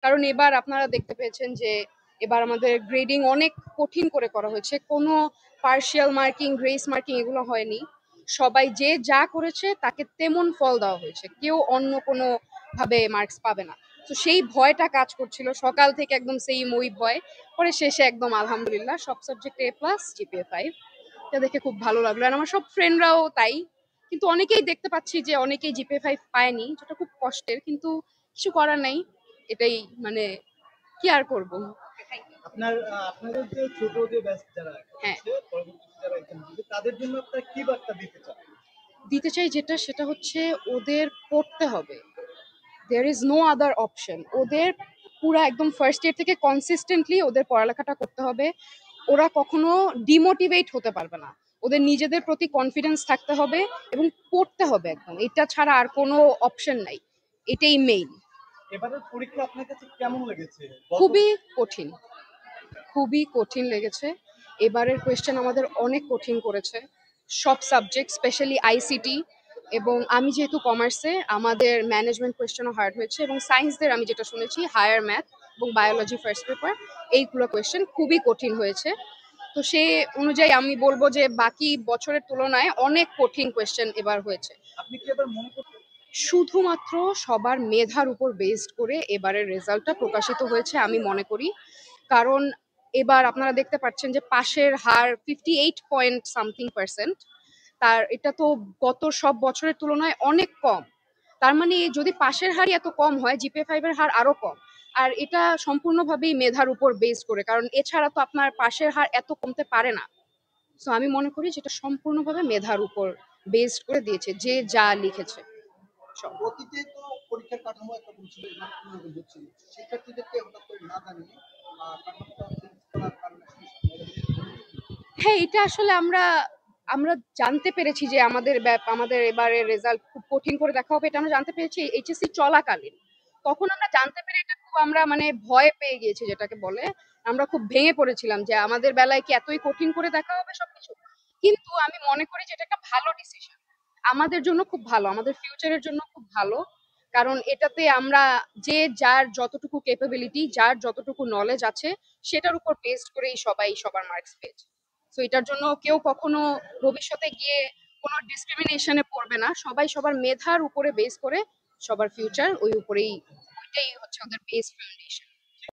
কারণ এবার আপনারা দেখতে পেয়েছেন যে এবার আমাদের গ্রেডিং অনেক কঠিন করে করা হয়েছে। কোনো পার্শিয়াল মার্কিং, গ্রেস মার্কিং এগুলো হয়নি। সবাই যে যা করেছে তাকে তেমন ফল দেওয়া হয়েছে, কেউ অন্য কোনো ভাবে মার্কস পাবে না। তো সেই ভয়টা কাজ করছিল সকাল থেকে, একদম সেই ওই ভয়। পরে শেষে একদম আলহামদুলিল্লাহ সব সাবজেক্টে A+, GPA 5। এটা দেখে খুব ভালো লাগলো। আর আমার সব ফ্রেন্ডরাও তাই। কিন্তু অনেকেই দেখতে পাচ্ছি যে অনেকেই GPA 5 পায়নি, যেটা খুব কষ্টের, কিন্তু কিছু করার নাই। এটাই মানে কি আর করব। আপনাদের যে ছোট যে ব্যাচ যারা হ্যাঁ, আছে, পরবর্তীতে যারা এক্সাম দিবে, তাদের জন্য আপনারা কি বার্তা দিতে চান? দিতে চাই যেটা, সেটা হচ্ছে ওদের পড়তে হবে। There is no other option. ওদের পুরা একদম ফার্স্ট ইয়ার থেকে কনসিস্টেন্টলি ওদের পড়ালেখাটা করতে হবে। ওরা কখনো ডিমোটিভেট হতে পারবে না। ওদের নিজেদের প্রতি কনফিডেন্স থাকতে হবে এবং পড়তে হবে একদম। এটা ছাড়া আর কোনো অপশন নাই। এটাই মেইন। এবারের পরীক্ষা আপনার কাছে কেমন লেগেছে? খুবই কঠিন, খুবই কঠিন লেগেছে। এবারের কোয়েশ্চেন আমাদের অনেক কঠিন করেছে সব সাবজেক্ট, স্পেশালি আইসিটি। এবং আমি যেহেতু কমার্সে, আমাদের ম্যানেজমেন্ট কোয়েশ্চেনও হার্ড হয়েছে, এবং সায়েন্সদের আমি যেটা শুনেছি হায়ার ম্যাথ এবং বায়োলজি ফার্স্ট পেপার, এইগুলো কোয়েশ্চেন খুবই কঠিন হয়েছে। তো সেই অনুযায়ী আমি বলবো যে বাকি বছরের তুলনায় অনেক কঠিন কোয়েশ্চেন এবার হয়েছে। আপনি কি এবার মনে করছেন শুধুমাত্র সবার মেধার উপর বেসড করে এবারের রেজাল্টটা প্রকাশিত হয়েছে আমি মনে করি। কারণ এবার আপনারা দেখতে পাচ্ছেন যে পাশের হার 58 পয়েন্ট সামথিং%। এটা তো গত সব বছরের তুলনায় অনেক কম। তার মানে যদি পাশের হারই এত কম হয়, GPA 5 এর হার আরো কম। আর এটা সম্পূর্ণভাবেই মেধার উপর বেস করে, কারণ এছাড়া তো আপনার পাশের হার এত কমতে পারে না। সো আমি মনে করি যেটা সম্পূর্ণভাবে মেধার উপর বেসড করে দিয়েছে, যে যা লিখেছে সব। অতীতে তো পরীক্ষার কাঠামো একটা ছিল, এবার অন্যরকম হচ্ছিল। শিক্ষার্থীদেরকে হঠাৎ করে না জানিয়ে কাঠামোটা চেঞ্জ করার কারণে হ্যাঁ, এটা আসলে আমরা আমরা জানতে পেরেছি যে আমাদের এবারের রেজাল্ট খুব কঠিন করে দেখা হবে, এটা আমরা জানতে পেরেছি এইচএসসি চলাকালীন। তখন আমরা জানতে পেরে এটা খুব আমরা মানে ভয় পেয়ে গিয়েছি, যেটাকে বলে আমরা খুব ভেঙে পড়েছিলাম যে আমাদের বেলায় কি এতই কঠিন করে দেখা হবে সবকিছু। কিন্তু আমি মনে করি যে এটা একটা ভালো ডিসিশন, আমাদের জন্য খুব ভালো, আমাদের ফিউচারের জন্য খুব ভালো। কারণ এটাতে আমরা যে যার যতটুকু ক্যাপাবিলিটি, যার যতটুকু নলেজ আছে, সেটার উপর বেসড করেই সবাই সবার মার্কস পেয়েছে। সো এটার জন্য কেউ কখনো ভবিষ্যতে গিয়ে কোনো ডিসক্রিমিনেশনে পড়বে না। সবাই সবার মেধার উপরে বেস করে সবার ফিউচার ওই উপরেই, ওইটাই হচ্ছে ওদের বেস ফাউন্ডেশন।